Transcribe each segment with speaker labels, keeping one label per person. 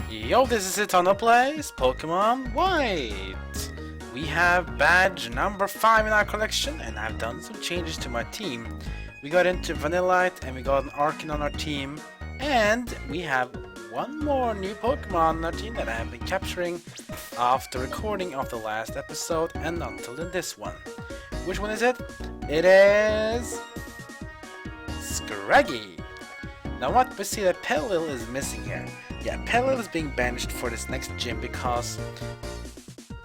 Speaker 1: Yo, this is Eternal Plays Pokemon White. We have badge number 5 in our collection, and I've done some changes to my team. We got into Vanillite, and we got an Archen on our team, and we have one more new Pokemon on our team that I have been capturing after recording of the last episode and until in this one. Which one is it? It is Scraggy. Now what we see that Petilil is missing here. Yeah, Petilil is being banished for this next gym because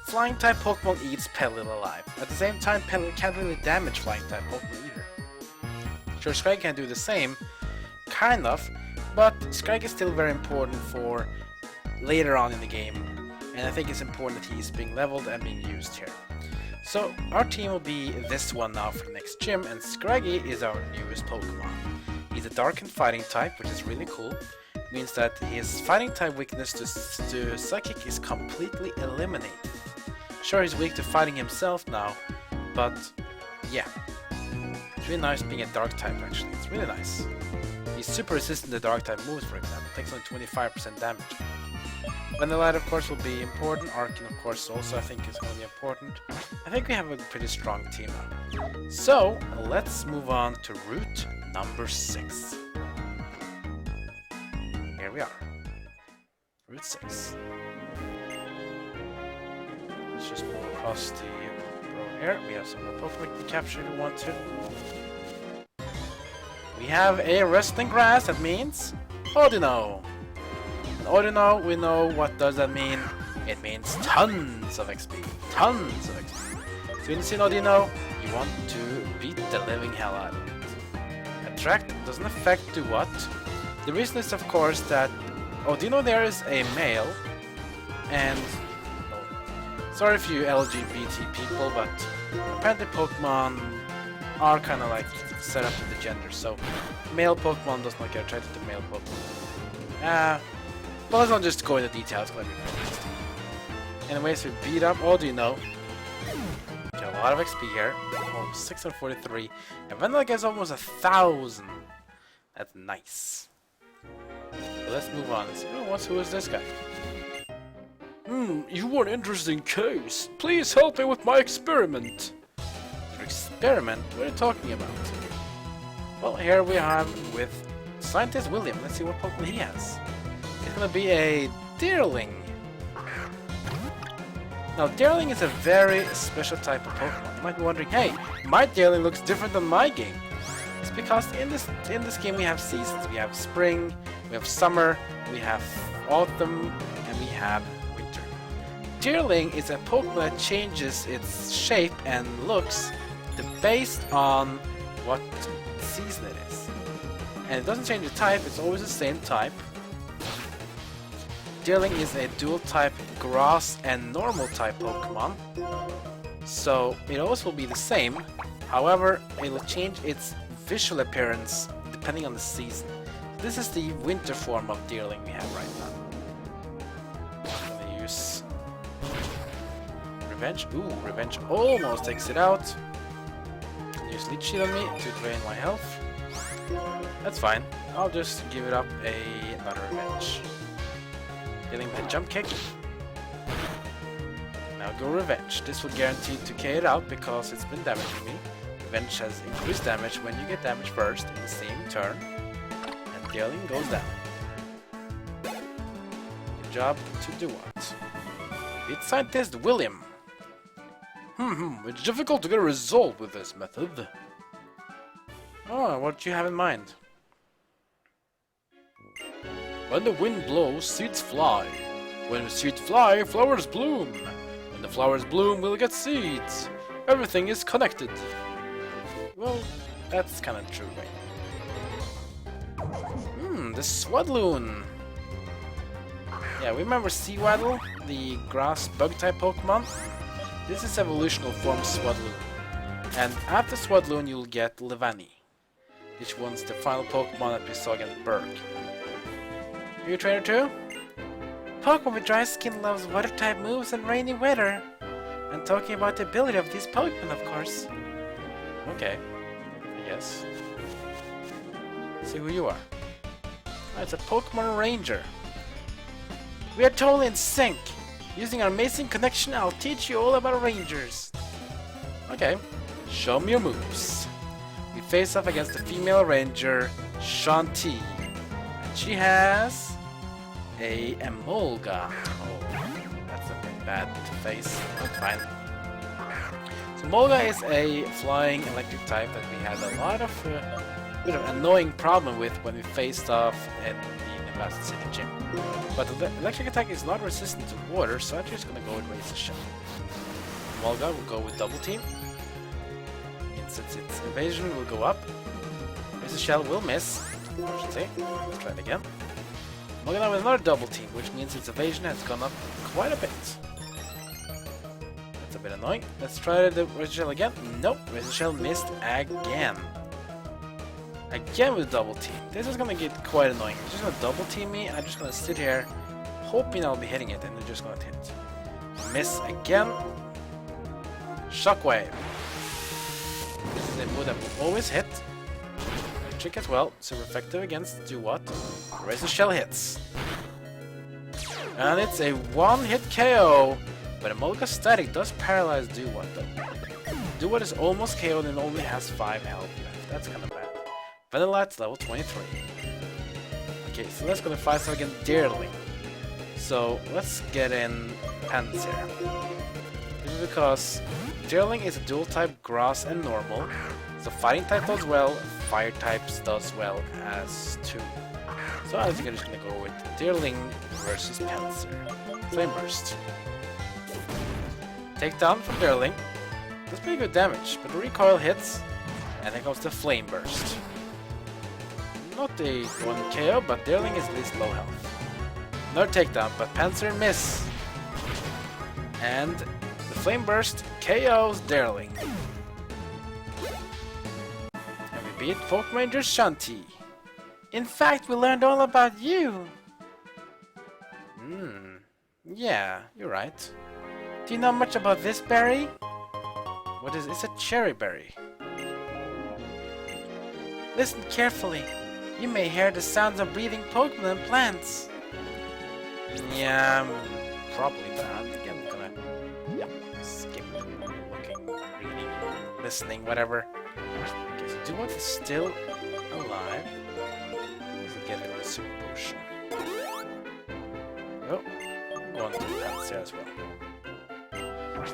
Speaker 1: flying type Pokemon eats Petilil alive. At the same time, Petilil can't really damage flying type Pokemon either. Sure, Scraggy can do the same, kind of, but Scraggy is still very important for later on in the game, and I think it's important that he's being leveled and being used here. So our team will be this one now for the next gym, and Scraggy is our newest Pokemon. He's a dark and fighting type, which is really cool. It means that his fighting type weakness to psychic is completely eliminated. Sure, he's weak to fighting himself now, but yeah. It's really nice being a dark type actually, it's really nice. He's super resistant to dark type moves, for example, takes only 25% damage. Vanillite of course will be important, Archen of course also I think is going to be important. I think we have a pretty strong team now. So, let's move on to route number 6. Here we are. Route 6. Let's just move across the road here. We have some more Pokemon to capture if we want to. We have a resting grass, that means Audino. And Audino, we know what does that mean. It means tons of XP. Tons of XP. So when you see an Audino, you want to beat the living hell out of it. Attract doesn't affect to what? The reason is of course that Audino there is a male, and sorry if you LGBT people, but apparently Pokemon are kind of like set up to the gender, so male Pokemon does not get attracted to male Pokemon. But let's not just go into details, let me finish. Anyways, we beat up Audino. Get a lot of XP here. Oh, 643. And Vanilla gets almost 1,000. That's nice. So let's move on. Let's see. Oh, who is this guy? You are an interesting case. Please help me with my experiment. Your experiment? What are you talking about? Well, here we have with Scientist William. Let's see what Pokemon he has. It's gonna be a Deerling. Now, Deerling is a very special type of Pokemon. You might be wondering, hey, my Deerling looks different than my game. It's because in this game we have seasons. We have spring, we have summer, we have autumn, and we have winter. Deerling is a Pokemon that changes its shape and looks based on what season it is. And it doesn't change the type, it's always the same type. Deerling is a dual type grass and normal type Pokemon, so it always will be the same. However, it will change its visual appearance depending on the season. This is the winter form of Deerling we have right now. I'm gonna use Revenge. Ooh, Revenge almost takes it out. Use Leech Shield on me to drain my health. That's fine. I'll just give it up another Revenge. Getting my jump kick. Now go Revenge. This will guarantee to KO it out because it's been damaging me. Revenge has increased damage when you get damage first in the same turn. And Deerling goes down. Good job to do what? Beat Scientist William. It's difficult to get a result with this method. Oh, what do you have in mind? When the wind blows, seeds fly. When the seeds fly, flowers bloom. When the flowers bloom, we'll get seeds. Everything is connected. Well, that's kind of true, right? The Swadloon. Yeah, remember Seawaddle, the grass bug type Pokemon? This is evolutional form Swadloon. And after Swadloon, you'll get Levani, which one's the final Pokemon that we saw against Berg. Are you a trainer too? Pokemon with dry skin loves water type moves and rainy weather. I'm talking about the ability of these Pokemon, of course. Okay, I guess. Let's see who you are. Oh, it's a Pokemon Ranger. We are totally in sync. Using our amazing connection, I'll teach you all about rangers. Okay, show me your moves. We face off against the female ranger, Shanti. She has a Emolga. Oh, that's a bit bad to face. That's fine. So Emolga is a flying electric type that we had a lot of bit of annoying problem with when we faced off in the Nevada City gym. But the electric attack is not resistant to water, so I'm just gonna go with Razor Shell. Emolga will go with Double Team. And since its evasion will go up, Razor Shell will miss. I should say. Let's try it again. Emolga now with another Double Team, which means its evasion has gone up quite a bit. That's a bit annoying. Let's try the Razor Shell again. Nope, Razor Shell missed again. Again with Double Team. This is gonna get quite annoying. It's just gonna Double Team me, and I'm just gonna sit here hoping I'll be hitting it, and they're just gonna hit. Miss again. Shockwave. This is a move that will always hit. Electric as well, super effective against do what? Razor Shell hits. And it's a one-hit KO. But Emolga static does paralyze do what though. Do what is almost KO'd and only has 5 health left. That's kinda bad. Vanillite level 23. Okay, so let's go to fight against Deerling. So let's get in Panzer. This is because Deerling is a dual type grass and normal. So fighting type does well, fire types does well as too. So I think I'm just gonna go with Deerling versus Panzer. Flame Burst. Takedown from Deerling. That's pretty good damage, but the recoil hits, and then goes the Flame Burst. Not a 1 KO, but Deerling is at least low health. Another takedown, but Panzer miss. And the Flame Burst KOs Deerling. And we beat Folk Ranger Shanti. In fact, we learned all about you. Yeah, you're right. Do you know much about this berry? What is it? It's a cherry berry. Listen carefully. You may hear the sounds of breathing Pokemon and plants. Yeah, probably, but I think I'm gonna skip looking, reading, listening, whatever. Okay, so Duo is still alive. Let's get rid of the Super Potion. Oh, one to that as well.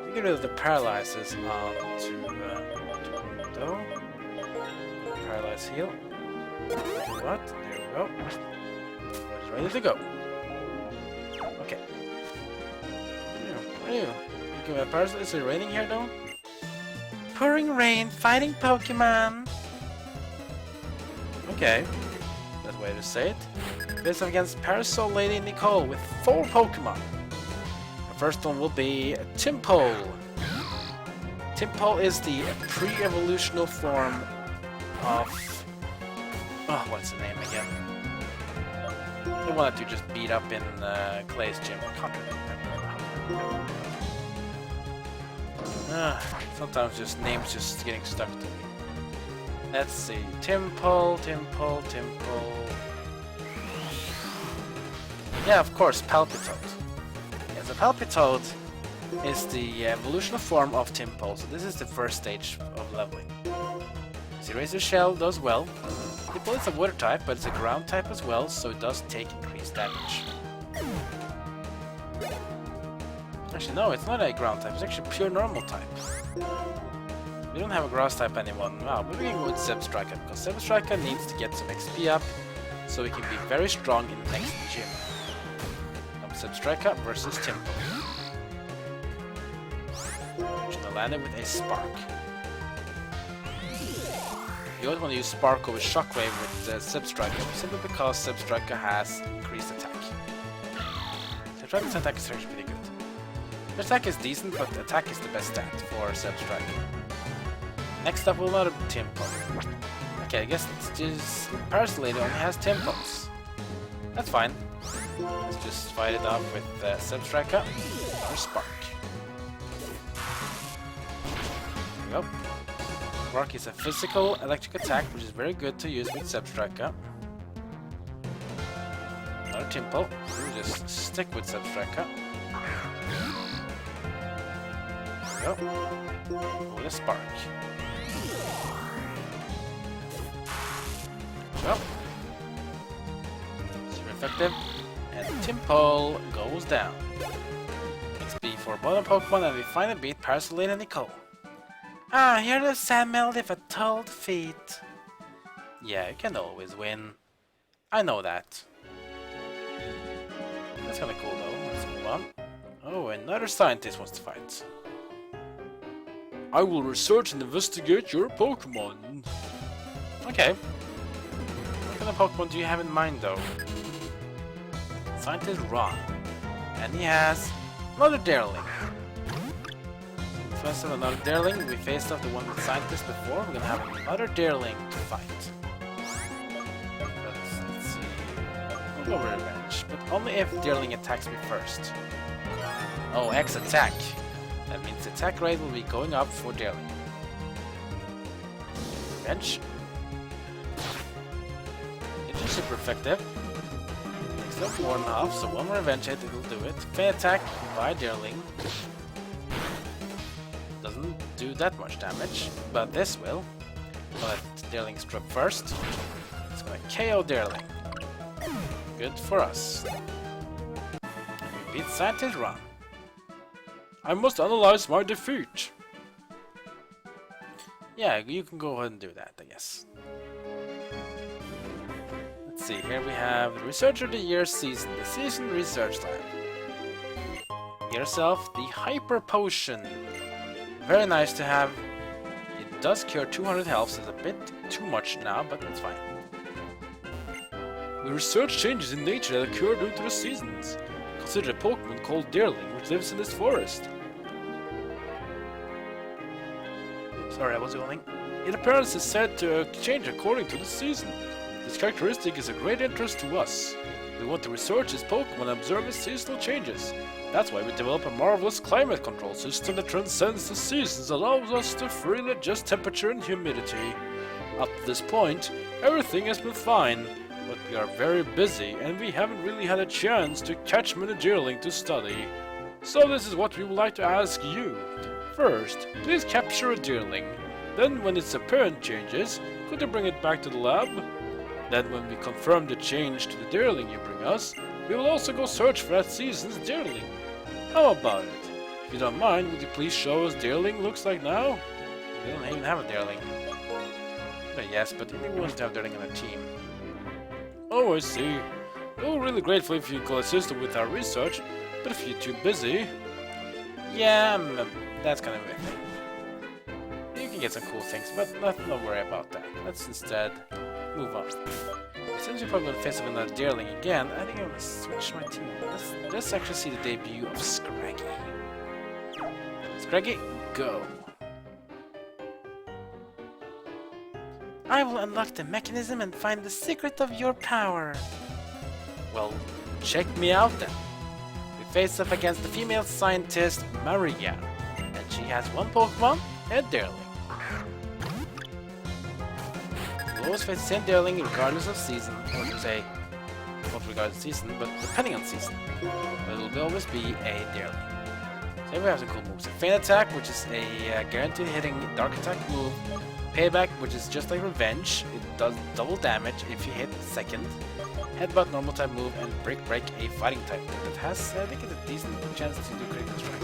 Speaker 1: We get rid of the paralyzes on to Paralyze heal. What? There we go. What is ready to go? Okay. Is it raining here though? Pouring rain, fighting Pokemon. Okay, that's the way to say it. Face off against Parasol Lady Nicole with 4 Pokemon. The first one will be Timpole. Timpole is the pre-evolutional form of... oh, what's the name again? The one that you just beat up in Clay's gym. I can't remember. Sometimes just names just getting stuck to me. Let's see. Timpole. Yeah, of course, Palpitoad. Yeah, so Palpitoad is the evolutional form of Timpole, so this is the first stage of leveling. See, Razor Shell does well. Timpole is a water type, but it's a ground type as well, so it does take increased damage. Actually, no, it's not a ground type, it's actually pure normal type. We don't have a grass type anymore now, but we can go with Zebstrika, because Zebstrika needs to get some XP up, so we can be very strong in the next gym. Zebstrika versus Timpole. I'm gonna land it with a Spark. You always want to use Spark over Shockwave with Zebstrika, simply because Zebstrika has increased attack. Zebstrika's attack is actually pretty good. The attack is decent, but the attack is the best stat for Zebstrika. Next up, we'll load a Timpole. Okay, I guess it's just Parasol Lady only has Timpoles. That's fine. Let's just fight it off with Zebstrika or Spark. There we go. Spark is a physical electric attack, which is very good to use with Zebstrika. Another Timple. We'll just stick with Substraka. There we go. With a Spark. Well, super effective. And Timple goes down. XP for bottom Pokemon, and we finally beat Parasolaine and Nicole. Ah, hear the sad melody of a toad feet. Yeah, you can always win. I know that. That's kinda cool though. Let's move on. Oh, another scientist wants to fight. I will research and investigate your Pokemon. Okay. What kind of Pokemon do you have in mind though? Scientist Ron. And he has another Deerling. First of another Deerling, we faced off the one with Scientist before. We're gonna have another Deerling to fight. Let's see. We'll go Revenge, but only if Deerling attacks me first. Oh, X attack. That means the attack rate will be going up for Deerling. Revenge. It is super effective. Makes up 4.5, so one more Revenge hit will do it. Fair attack by Deerling. Doesn't do that much damage, but this will. Let Deerling strip first. It's gonna KO Deerling. Good for us. And we beat Scientist Ron. I must analyze my defeat. Yeah, you can go ahead and do that, I guess. Let's see, here we have the Researcher of the Year season, the Season Research Lab. Get yourself the Hyper Potion. Very nice to have. It does cure 200 health, so it's a bit too much now, but it's fine. We research changes in nature that occur due to the seasons. Consider a Pokemon called Deerling, which lives in this forest. Sorry, I was yawning. Its appearance is said to change according to the season. This characteristic is of great interest to us. We want to research this Pokemon and observe its seasonal changes. That's why we develop a marvelous climate control system that transcends the seasons, allows us to freely adjust temperature and humidity. Up to this point, everything has been fine, but we are very busy and we haven't really had a chance to catch many Deerling to study. So this is what we would like to ask you. First, please capture a Deerling. Then when its appearance changes, could you bring it back to the lab? Then when we confirm the change to the Deerling you bring us, we will also go search for that season's Deerling. How about it? If you don't mind, would you please show us Deerling looks like now? We don't even have a Deerling. But yes, but we want to have Deerling on our team. Oh, I see. We're really grateful if you could assist with our research, but if you're too busy... Yeah, that's kind of it. You can get some cool things, but don't worry about that. Let's instead move on. Since we're probably going to face another Deerling again, I think I'm going to switch my team. Let's actually see the debut of Scraggy. Scraggy, go! I will unlock the mechanism and find the secret of your power. Well, check me out then. We face up against the female scientist Maria, and she has one Pokemon, a Deerling. We always face the same Deerling regardless of season, or to say, not regardless of season, but depending on season. But it will always be a Deerling. So here we have some cool moves. A Feint Attack, which is a guaranteed hitting Dark Attack move. Payback, which is just like Revenge. It does double damage if you hit second. Headbutt, normal type move, and Brick Break, a fighting type move that has, I think, a decent chance to do critical strike.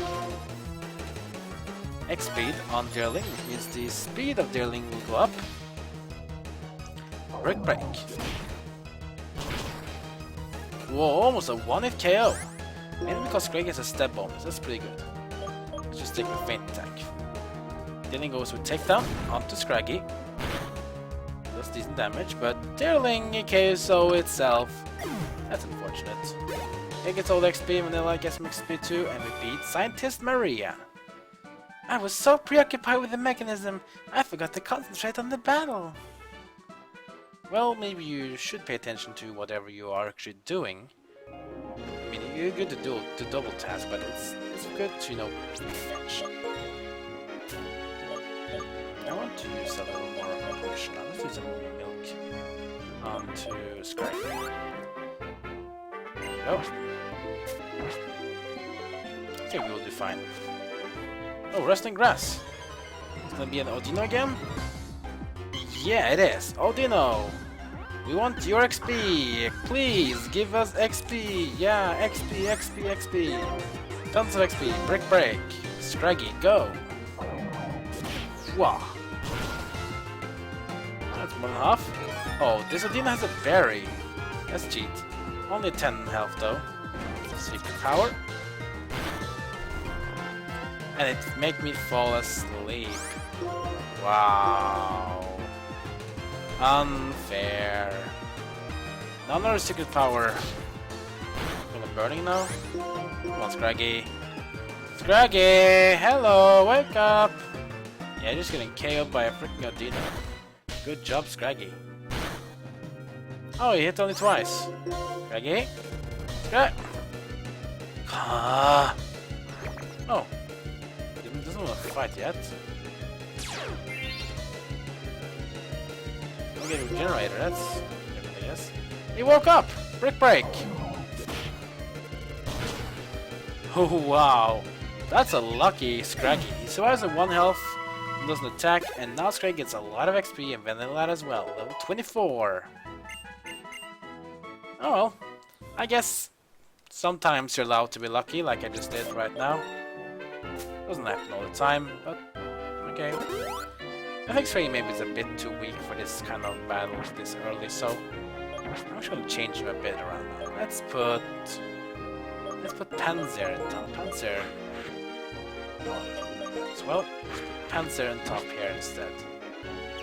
Speaker 1: X speed on Deerling, which means the speed of Deerling will go up. Brick Break. Whoa, almost a 1-hit KO. Maybe because Scraggy has a step bonus, that's pretty good. Let's just take the Feint Attack. Deerling goes with Takedown onto Scraggy. Does decent damage, but Deerling KSO itself. That's unfortunate. It gets all the XP, Vanillite gets some XP too, and we beat Scientist Maria. I was so preoccupied with the mechanism, I forgot to concentrate on the battle. Well, maybe you should pay attention to whatever you are actually doing. I mean, you're good to double task, but it's good to, you know, fetch. I want to use a little more of a potion. Let's use a little milk onto Scraggy. go. I think we will do fine. Oh, resting grass. It's gonna be an Odino again? Yeah, it is. Odino! We want your XP! Please, give us XP! Yeah, XP, XP, XP! Tons of XP. Brick break. Scraggy, go! Wow. That's more than half. Oh, this Odino has a berry. That's cheat. Only 10 health though. Secret power. And it make me fall asleep. Wow. Unfair. Another secret power. Full of burning now. Come on, Scraggy. Scraggy! Hello! Wake up! Yeah, just getting KO'd by a freaking Odino. Good job, Scraggy. Oh, he hit only twice. Scraggy? Scraggy! Ah. Oh. Doesn't want to fight yet. Okay, regenerator, that's everything, yes. He woke up! Brick break! Oh wow! That's a lucky Scraggy. He survives at 1 health, doesn't attack, and now Scraggy gets a lot of XP and Vanillite as well. Level 24. Oh well. I guess sometimes you're allowed to be lucky, like I just did right now. Doesn't happen all the time, but okay. I think Scraggy maybe is a bit too weak for this kind of battles this early, so I'm just gonna change him a bit around now. Let's put Panzer in top. Panzer. As well, Panzer on top here instead.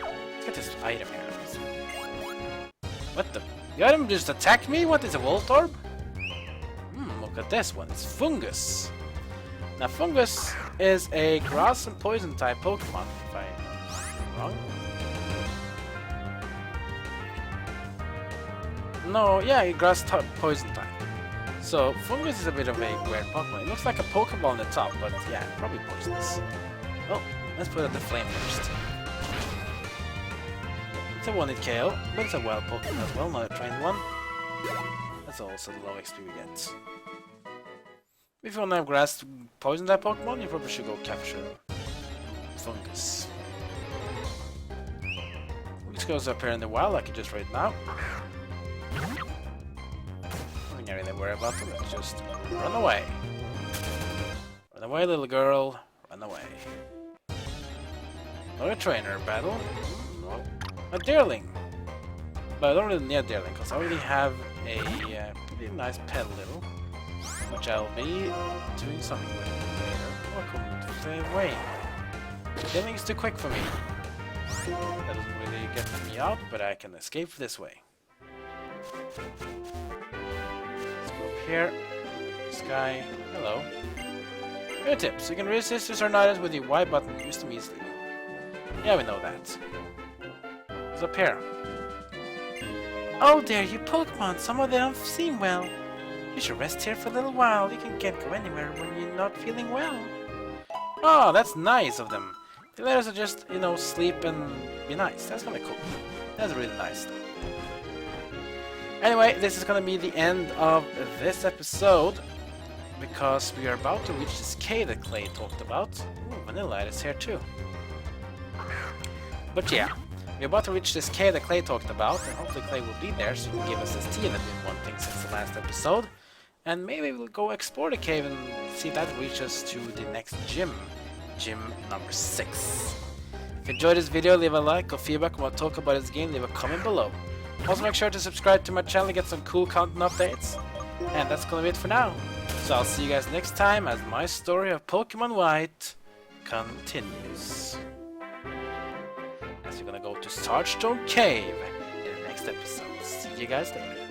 Speaker 1: Let's get this item here. What the? The item just attacked me? What is a Voltorb? Look at this one. It's Foongus. Now Foongus is a grass and poison type Pokemon, if I'm wrong. No, yeah, grass type, poison type. So Foongus is a bit of a weird Pokemon. It looks like a Pokeball on the top, but yeah, probably poisonous. Oh, let's put out the flame first. It's a 1-hit KO, but it's a wild Pokemon as well, not a trained one. That's also the low XP we get. If you want to have grass poison type Pokemon, you probably should go capture Foongus. Foongus goes up here in the wild like it just right now. Nothing I really worry about them, it's just run away. Run away, little girl, run away. Another trainer battle. No. A Deerling! But I don't really need a Deerling because I already have a pretty nice Petilil, which I'll be doing something with later. Welcome to the way. Deerling is too quick for me. That doesn't really get me out, but I can escape this way. Let's go up here. Sky. Hello. Good tips. You can resist to certain items with the Y button. Use them easily. Yeah, we know that. It's up here. Oh there, you Pokemon. Some of them don't seem well. You should rest here for a little while. You can't go anywhere when you're not feeling well. Oh, that's nice of them. They let us just, you know, sleep and be nice. That's gonna be cool. That's really nice though. Anyway, this is gonna be the end of this episode, because we are about to reach this cave that Clay talked about. Ooh, Vanillite is here too. But yeah, we're about to reach this cave that Clay talked about, and hopefully Clay will be there so he can give us his tea that we've been wanting since the last episode. And maybe we'll go explore the cave and see if that reaches us to the next gym. Gym number 6. If you enjoyed this video, leave a like or feedback on what I talk about this game, leave a comment below. Also make sure to subscribe to my channel to get some cool content updates. And that's gonna be it for now. So I'll see you guys next time as my story of Pokemon White continues. As we're gonna go to Starstone Cave in the next episode. See you guys later.